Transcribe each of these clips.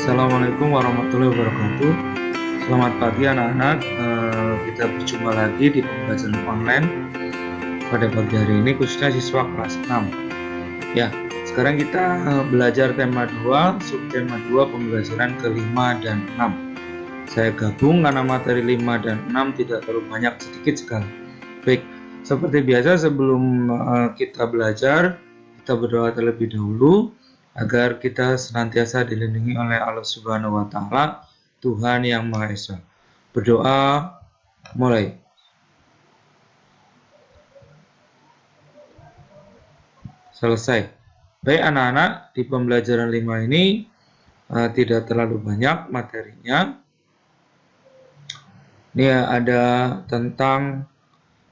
Assalamualaikum warahmatullahi wabarakatuh. Selamat pagi anak-anak. Kita berjumpa lagi di pembelajaran online pada pagi hari ini, khususnya siswa kelas 6. Ya, sekarang kita belajar tema 2, subtema 2 pembelajaran ke-5 dan 6. Saya gabung karena materi 5 dan 6 tidak terlalu banyak, sedikit sekali. Baik, seperti biasa sebelum kita belajar, kita berdoa terlebih dahulu agar kita senantiasa dilindungi oleh Allah Subhanahu wa Ta'ala, Tuhan yang Maha Esa. Berdoa mulai. Selesai. Baik anak-anak, di pembelajaran 5 ini tidak terlalu banyak materinya. Ini ada tentang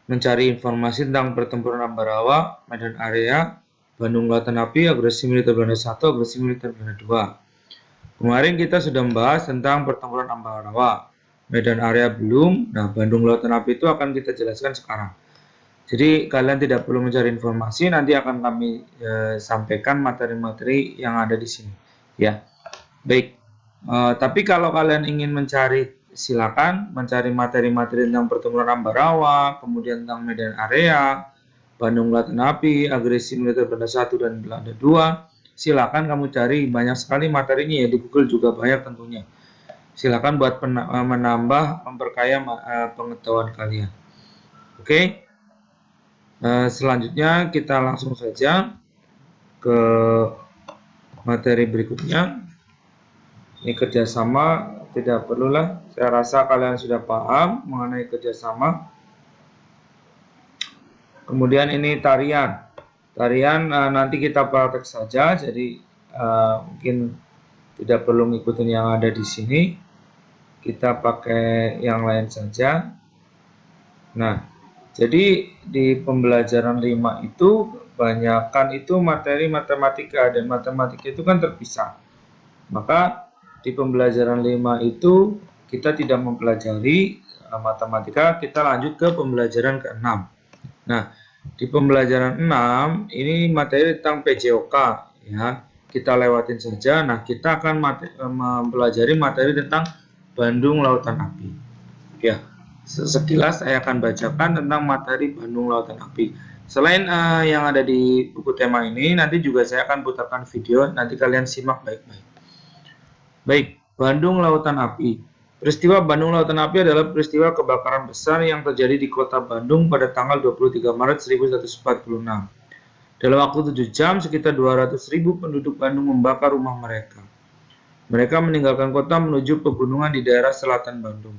mencari informasi tentang pertempuran Ambarawa, Medan Area, Bandung Lautan Api, agresi militer Belanda 1, agresi militer Belanda 2. Kemarin kita sudah membahas tentang pertempuran Ambarawa, Medan Area belum. Nah, Bandung Lautan Api itu akan kita jelaskan sekarang. Jadi kalian tidak perlu mencari informasi, nanti akan kami sampaikan materi-materi yang ada di sini. Ya, baik. Tapi kalau kalian ingin mencari, silakan mencari materi-materi tentang pertempuran Ambarawa, kemudian tentang Medan Area, Bandung Lautan Api, agresi militer Belanda 1 dan Belanda 2. Silakan kamu cari, banyak sekali materinya ya, di Google juga banyak tentunya. Silakan buat menambah, memperkaya pengetahuan kalian. Oke. Selanjutnya kita langsung saja ke materi berikutnya. Ini kerjasama, tidak perlulah. Saya rasa kalian sudah paham mengenai kerjasama. Kemudian ini tarian. Tarian nanti kita praktek saja, jadi mungkin tidak perlu ngikutin yang ada di sini. Kita pakai yang lain saja. Nah, jadi di pembelajaran 5 itu kebanyakan itu materi matematika, dan matematika itu kan terpisah. Maka di pembelajaran 5 itu kita tidak mempelajari matematika, kita lanjut ke pembelajaran ke-6. Nah, di pembelajaran 6 ini materi tentang PJOK ya. Kita lewatin saja. Nah, kita akan mempelajari materi tentang Bandung Lautan Api. Ya, sekilas saya akan bacakan tentang materi Bandung Lautan Api. Selain yang ada di buku tema ini, nanti juga saya akan putarkan video, nanti kalian simak baik-baik. Baik, Bandung Lautan Api. Peristiwa Bandung Lautan Api adalah peristiwa kebakaran besar yang terjadi di kota Bandung pada tanggal 23 Maret 1146. Dalam waktu 7 jam, sekitar 200.000 penduduk Bandung membakar rumah mereka. Mereka meninggalkan kota menuju pegunungan di daerah selatan Bandung.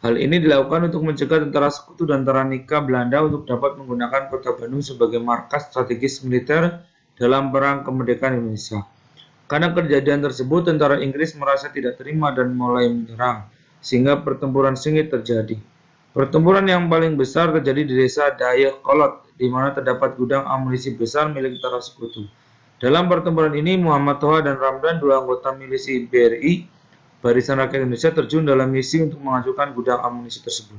Hal ini dilakukan untuk mencegah tentara sekutu dan Taranika Belanda untuk dapat menggunakan kota Bandung sebagai markas strategis militer dalam Perang Kemerdekaan Indonesia. Karena kejadian tersebut, tentara Inggris merasa tidak terima dan mulai menyerang, sehingga pertempuran sengit terjadi. Pertempuran yang paling besar terjadi di desa Dayakolot, di mana terdapat gudang amunisi besar milik tentara sekutu. Dalam pertempuran ini, Muhammad Toha dan Ramdan, dua anggota milisi BRI, Barisan Rakyat Indonesia, terjun dalam misi untuk menghancurkan gudang amunisi tersebut.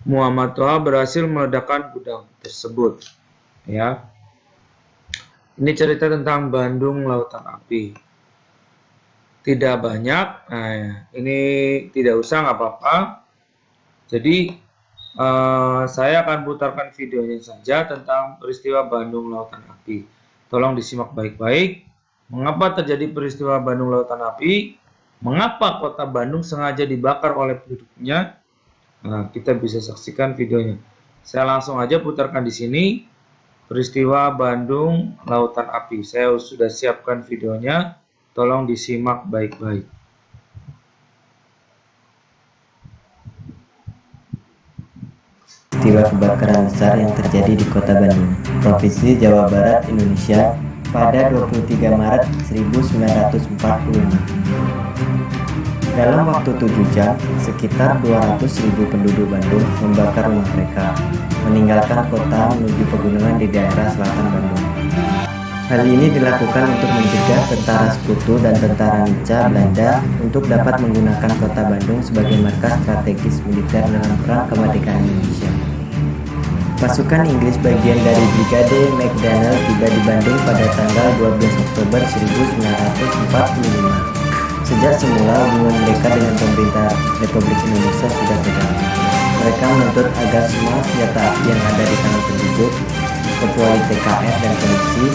Muhammad Toha berhasil meledakkan gudang tersebut. Ya. Ini cerita tentang Bandung Lautan Api. Tidak banyak, nah ini tidak usah, nggak apa-apa. Jadi saya akan putarkan videonya saja tentang peristiwa Bandung Lautan Api. Tolong disimak baik-baik. Mengapa terjadi peristiwa Bandung Lautan Api? Mengapa kota Bandung sengaja dibakar oleh penduduknya? Nah, kita bisa saksikan videonya. Saya langsung aja putarkan di sini. Peristiwa Bandung Lautan Api. Saya sudah siapkan videonya. Tolong disimak baik-baik. Peristiwa kebakaran besar yang terjadi di Kota Bandung, Provinsi Jawa Barat, Indonesia pada 23 Maret 1946. Dalam waktu 7 jam, sekitar 200.000 penduduk Bandung membakar rumah mereka, meninggalkan kota menuju pegunungan di daerah selatan Bandung. Hal ini dilakukan untuk mencegah tentara sekutu dan tentara Nica Belanda untuk dapat menggunakan kota Bandung sebagai markas strategis militer dalam Perang Kemerdekaan Indonesia. Pasukan Inggris bagian dari Brigade McDonnell tiba di Bandung pada tanggal 12 Oktober 1945. Sejak semula hubungan mereka dengan pemerintah Republik Indonesia sudah tegang. Mereka menuntut agar semua senjata api yang ada di tangan penduduk, kecuali TKR dan polisi,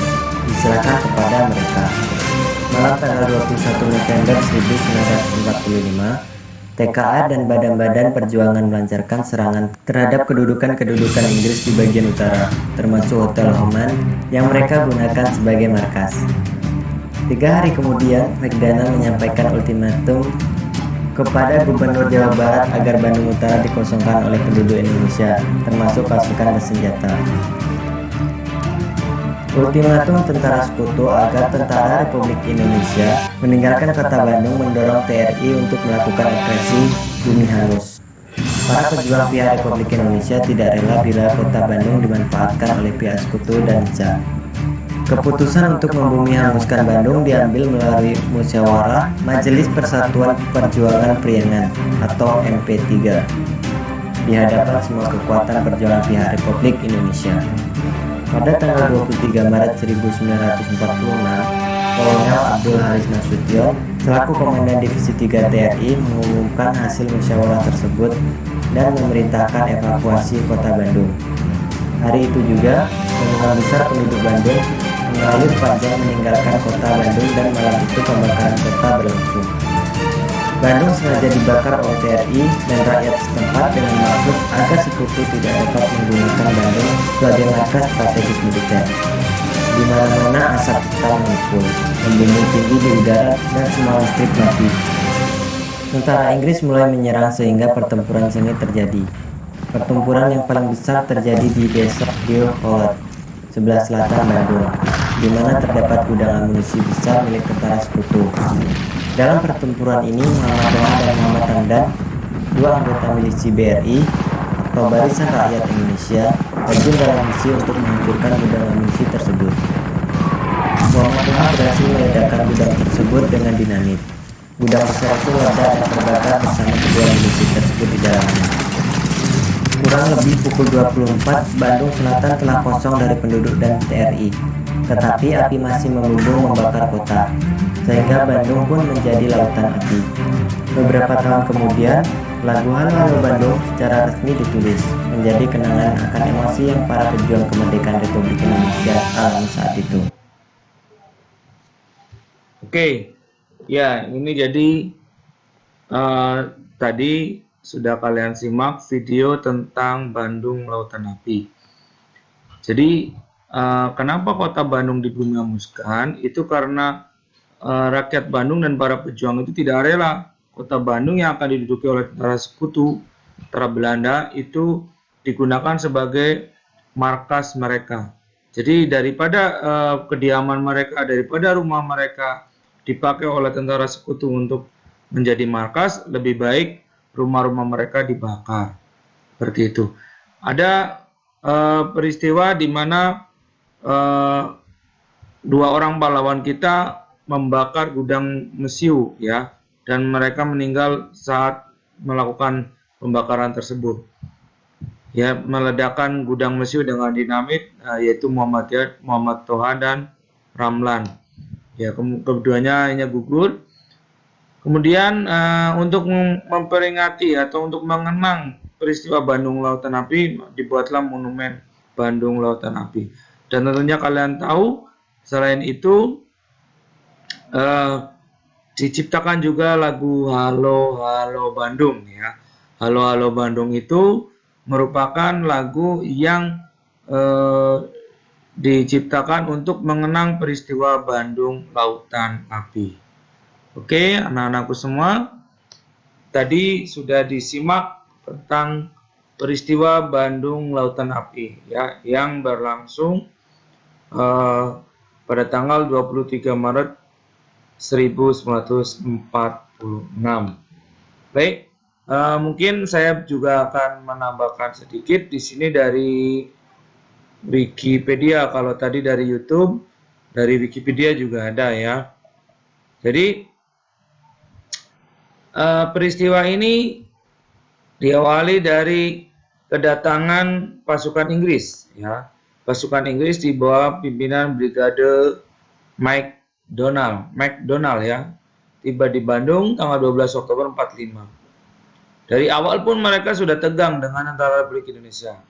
diserahkan kepada mereka. Malam tanggal 21 November 1945, TKR dan badan-badan perjuangan melancarkan serangan terhadap kedudukan-kedudukan Inggris di bagian utara, termasuk Hotel Oman yang mereka gunakan sebagai markas. 3 hari kemudian, McDonald menyampaikan ultimatum kepada Gubernur Jawa Barat agar Bandung Utara dikosongkan oleh penduduk Indonesia, termasuk pasukan bersenjata. Ultimatum tentara sekutu agar tentara Republik Indonesia meninggalkan kota Bandung mendorong TRI untuk melakukan operasi Bumi Hangus. Para pejuang pihak Republik Indonesia tidak rela bila kota Bandung dimanfaatkan oleh pihak sekutu dan Jah. Keputusan untuk membumi hanguskan Bandung diambil melalui musyawarah Majelis Persatuan Perjuangan Priangan atau MP3 di hadapan semua kekuatan perjuangan pihak Republik Indonesia. Pada tanggal 23 Maret 1946, Kolonel Abdul Haris Nasution selaku Komandan Divisi 3 TRI mengumumkan hasil musyawarah tersebut dan memerintahkan evakuasi kota Bandung. Hari itu juga, rombongan besar penduduk Bandung mengalir panjang meninggalkan kota Bandung dan malam itu pembakaran kota berlangsung. Bandung sengaja dibakar oleh TRI dan rakyat setempat dengan maksud agar sekutu tidak dapat menggunakan Bandung sebagai markas strategis militer. Di mana-mana asap hitam mengepul, membumbung tinggi di udara dan semua listrik mati. Tentara Inggris mulai menyerang sehingga pertempuran sengit terjadi. Pertempuran yang paling besar terjadi di desa Gilholot, sebelah selatan Bandung, di mana terdapat gudang amunisi besar milik tentara sekutu. Dalam pertempuran ini, Muhammad Toha dan Muhammad Hamdan, 2 anggota milisi BRI atau Barisan Rakyat Indonesia, terjun dalam misi untuk menghancurkan gudang amunisi tersebut. Muhammad Toha berhasil meledakkan gudang tersebut dengan dinamit. Gudang besar itu meledak dan terbakar bersama kedua milisi tersebut di dalamnya. Kurang lebih pukul 24, Bandung Selatan telah kosong dari penduduk dan TRI, tetapi api masih membumbung membakar kota, sehingga Bandung pun menjadi lautan api. Beberapa tahun kemudian, lagu Halo Halo Bandung secara resmi ditulis, menjadi kenangan akan emosi yang para pejuang kemerdekaan Republik Indonesia alami saat itu. Oke, ya ini jadi tadi sudah kalian simak video tentang Bandung Lautan Api. Jadi kenapa kota Bandung dibumi hanguskan? Itu karena rakyat Bandung dan para pejuang itu tidak rela kota Bandung yang akan diduduki oleh tentara sekutu, tentara Belanda itu digunakan sebagai markas mereka. Jadi daripada kediaman mereka, daripada rumah mereka dipakai oleh tentara sekutu untuk menjadi markas, lebih baik rumah-rumah mereka dibakar. Seperti itu. Ada peristiwa di mana 2 orang pahlawan kita membakar gudang mesiu, ya, dan mereka meninggal saat melakukan pembakaran tersebut. Ya, meledakkan gudang mesiu dengan dinamit, yaitu Muhammad Toha dan Ramlan. Ya, keduanya hanya gugur. Kemudian untuk memperingati atau untuk mengenang peristiwa Bandung Lautan Api, dibuatlah monumen Bandung Lautan Api. Dan tentunya kalian tahu, selain itu diciptakan juga lagu Halo Halo Bandung, ya. Halo Halo Bandung itu merupakan lagu yang diciptakan untuk mengenang peristiwa Bandung Lautan Api. Oke, anak-anakku semua, tadi sudah disimak tentang peristiwa Bandung Lautan Api, ya, yang berlangsung pada tanggal 23 Maret 1946. Baik, mungkin saya juga akan menambahkan sedikit di sini dari Wikipedia. Kalau tadi dari YouTube, dari Wikipedia juga ada, ya. Jadi peristiwa ini diawali dari kedatangan pasukan Inggris, ya. Pasukan Inggris di bawah pimpinan Brigade McDonald, ya. tiba di Bandung tanggal 12 Oktober 45. Dari awal pun mereka sudah tegang dengan Tentara Republik Indonesia.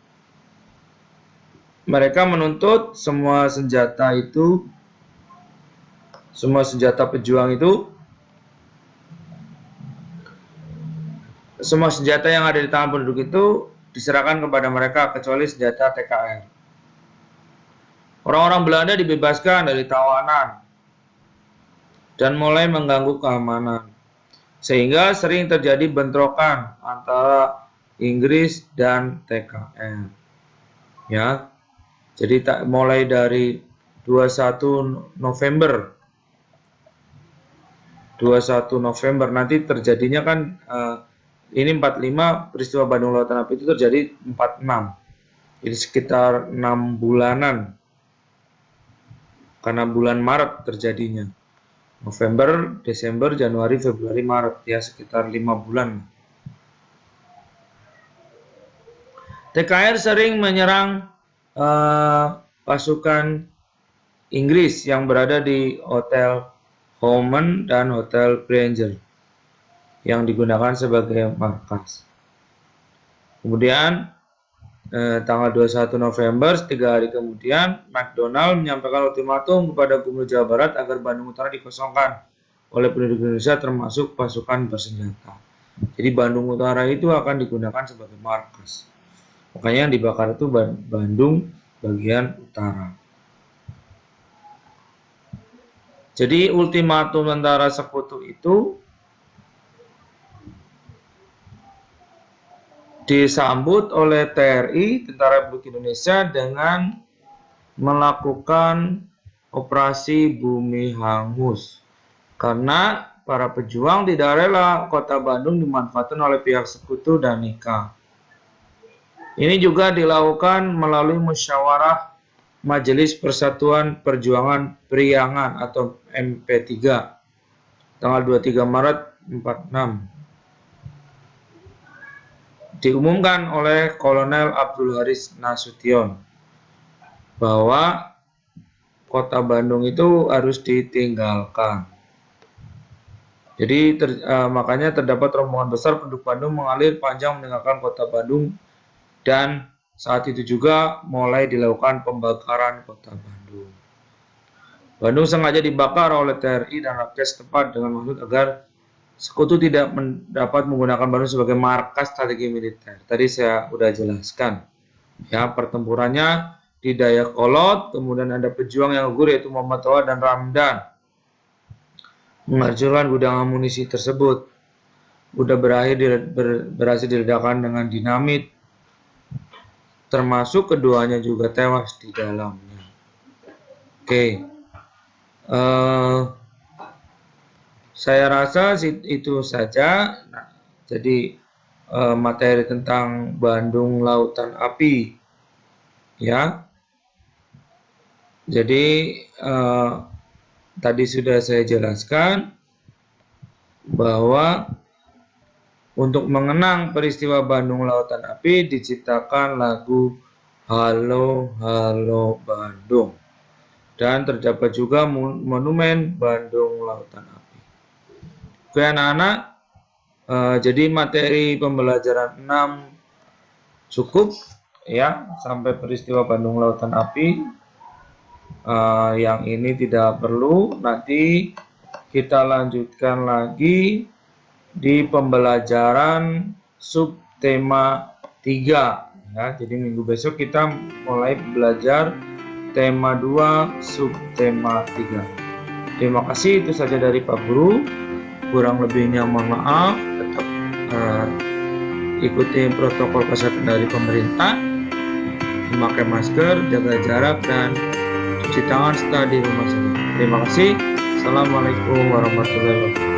Mereka menuntut semua senjata pejuang itu, semua senjata yang ada di tangan penduduk itu diserahkan kepada mereka kecuali senjata TKR. Orang-orang Belanda dibebaskan dari tawanan dan mulai mengganggu keamanan, sehingga sering terjadi bentrokan antara Inggris dan TKR. Ya, jadi mulai dari 21 November nanti terjadinya kan ini 45, peristiwa Bandung Lautan Api itu terjadi 46. Jadi sekitar 6 bulanan. Karena bulan Maret terjadinya. November, Desember, Januari, Februari, Maret, ya sekitar 5 bulan. TKR sering menyerang pasukan Inggris yang berada di Hotel Homan dan Hotel Granger yang digunakan sebagai markas. Kemudian tanggal 21 November, 3 hari kemudian, McDonald menyampaikan ultimatum kepada Gubernur Jawa Barat agar Bandung Utara dikosongkan oleh penduduk Indonesia termasuk pasukan bersenjata. Jadi Bandung Utara itu akan digunakan sebagai markas. Makanya yang dibakar itu Bandung bagian utara. Jadi ultimatum Tentara Sekutu itu disambut oleh TRI, Tentara Republik Indonesia, dengan melakukan operasi Bumi Hangus. Karena para pejuang tidak rela kota Bandung dimanfaatkan oleh pihak Sekutu dan Nika. Ini juga dilakukan melalui musyawarah Majelis Persatuan Perjuangan Priangan atau MP3 tanggal 23 Maret 46. Diumumkan oleh Kolonel Abdul Haris Nasution bahwa kota Bandung itu harus ditinggalkan. Jadi makanya terdapat rombongan besar penduduk Bandung mengalir panjang meninggalkan kota Bandung, dan saat itu juga mulai dilakukan pembakaran kota Bandung. Bandung sengaja dibakar oleh TRI dan rakyat setempat dengan maksud agar Sekutu tidak dapat menggunakan Bandung sebagai markas strategi militer. Tadi saya sudah jelaskan. Ya, pertempurannya di Dayakolot, kemudian ada pejuang yang gugur yaitu Muhammad Toha dan Ramdan. Menghancurkan gudang amunisi tersebut. Udah berhasil diledakkan dengan dinamit. Termasuk keduanya juga tewas di dalamnya. Oke. Saya rasa itu saja. Nah, jadi materi tentang Bandung Lautan Api, ya. Jadi tadi sudah saya jelaskan bahwa untuk mengenang peristiwa Bandung Lautan Api diciptakan lagu Halo Halo Bandung, dan terdapat juga monumen Bandung Lautan Api. Oke anak-anak, jadi materi pembelajaran 6 cukup ya sampai peristiwa Bandung Lautan Api. Yang ini tidak perlu, nanti kita lanjutkan lagi di pembelajaran subtema 3 ya. Jadi minggu besok kita mulai belajar tema 2 subtema 3. Terima kasih, itu saja dari Pak Guru. Kurang lebihnya mohon maaf. Tetap ikuti protokol kesehatan dari pemerintah, memakai masker, jaga jarak, dan cuci tangan setelah di rumah sakit. Terima kasih. Assalamualaikum warahmatullahi wabarakatuh.